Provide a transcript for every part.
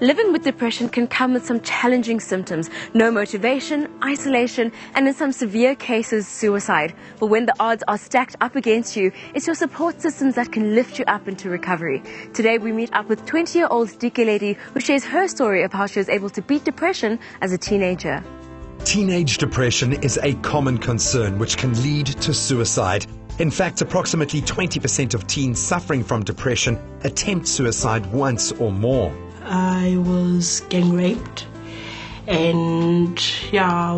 Living with depression can come with some challenging symptoms: no motivation, isolation, and in some severe cases, suicide. But when the odds are stacked up against you, it's your support systems that can lift you up into recovery. Today we meet up with 20-year-old Dikeledi, who shares her story of how she was able to beat depression as a teenager. Teenage depression is a common concern which can lead to suicide. In fact, approximately 20% of teens suffering from depression attempt suicide once or more. I was gang raped, and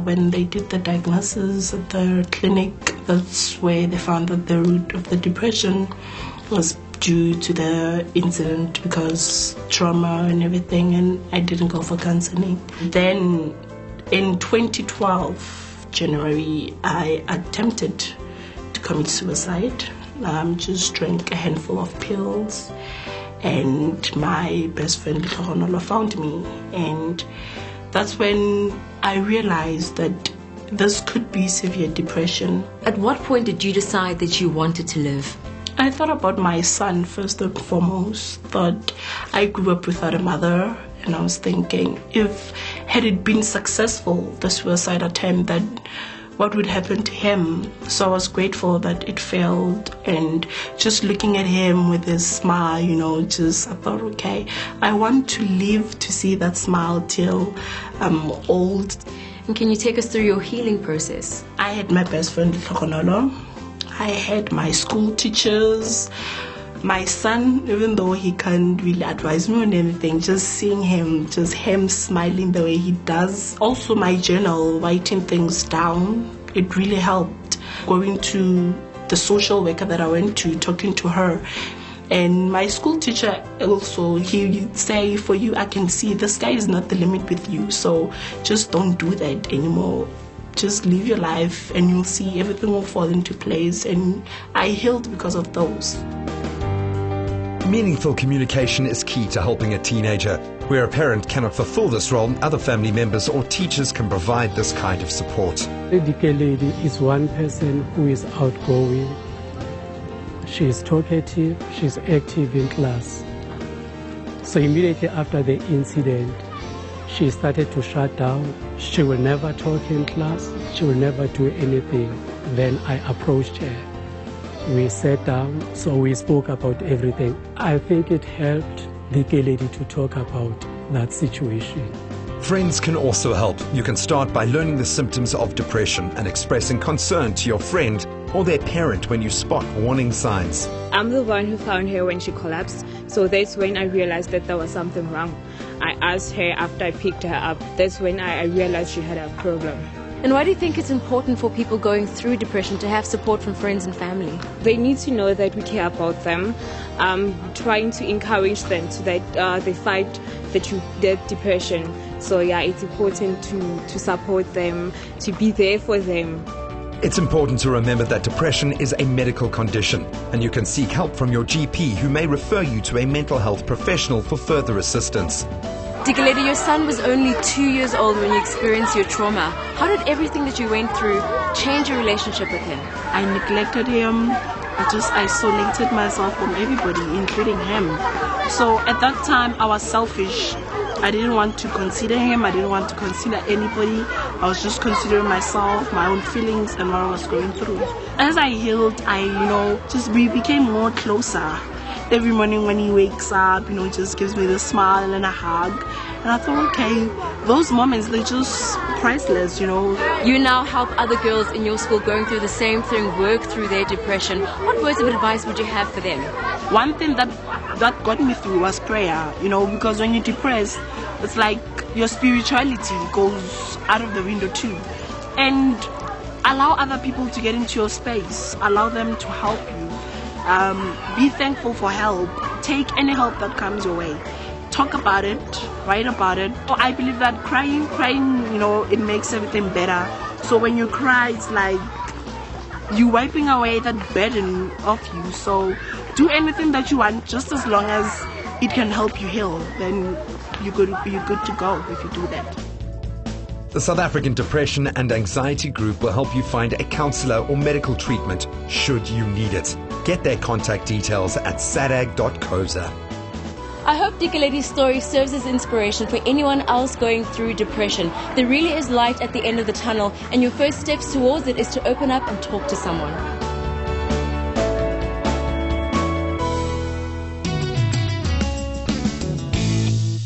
when they did the diagnosis at the clinic, that's where they found that the root of the depression was due to the incident, because trauma and everything, and I didn't go for counseling. Then in 2012, January, I attempted to commit suicide. Just drank a handful of pills. And my best friend Dikeledi found me, and that's when I realized that this could be severe depression. At what point did you decide that you wanted to live? I thought about my son first and foremost. Thought I grew up without a mother, and I was thinking, had it been successful, the suicide attempt, that what would happen to him? So I was grateful that it failed, and just looking at him with his smile, I thought, okay, I want to live to see that smile till I'm old. And can you take us through your healing process? I had my best friend Dikeledi. I had my school teachers, my son, even though he can't really advise me on anything, just seeing him, just him smiling the way he does. Also my journal, writing things down, it really helped. Going to the social worker that I went to, talking to her. And my school teacher also, he would say, for you, I can see the sky is not the limit with you, so just don't do that anymore. Just live your life and you'll see everything will fall into place. And I healed because of those. Meaningful communication is key to helping a teenager. Where a parent cannot fulfill this role, other family members or teachers can provide this kind of support. Dikeledi is one person who is outgoing. She is talkative, she is active in class. So immediately after the incident, she started to shut down. She will never talk in class, she will never do anything. Then I approached her. We sat down, so we spoke about everything. I think it helped Dikeledi to talk about that situation. Friends can also help. You can start by learning the symptoms of depression and expressing concern to your friend or their parent when you spot warning signs. I'm the one who found her when she collapsed, so that's when I realized that there was something wrong. I asked her after I picked her up. That's when I realized she had a problem. And why do you think it's important for people going through depression to have support from friends and family? They need to know that we care about them, trying to encourage them so that they fight the depression. So it's important to support them, to be there for them. It's important to remember that depression is a medical condition, and you can seek help from your GP, who may refer you to a mental health professional for further assistance. Dikeledi, your son was only 2 years old when you experienced your trauma. How did everything that you went through change your relationship with him? I neglected him. I just isolated myself from everybody, including him. So at that time, I was selfish. I didn't want to consider him. I didn't want to consider anybody. I was just considering myself, my own feelings, and what I was going through. As I healed, we became more closer. Every morning when he wakes up, just gives me the smile and a hug. And I thought, okay, those moments, they're just priceless, You now help other girls in your school going through the same thing, work through their depression. What words of advice would you have for them? One thing that got me through was prayer, because when you're depressed, it's like your spirituality goes out of the window too. And allow other people to get into your space. Allow them to help you. Be thankful for help. Take any help that comes your way. Talk about it, write about it. I believe that crying, it makes everything better. So when you cry, it's like you're wiping away that burden off you. So do anything that you want, just as long as it can help you heal. Then you're good to go if you do that. The South African Depression and Anxiety Group will help you find a counsellor or medical treatment should you need it. Get their contact details at sadag.coza. I hope Dikeledi's story serves as inspiration for anyone else going through depression. There really is light at the end of the tunnel, and your first steps towards it is to open up and talk to someone.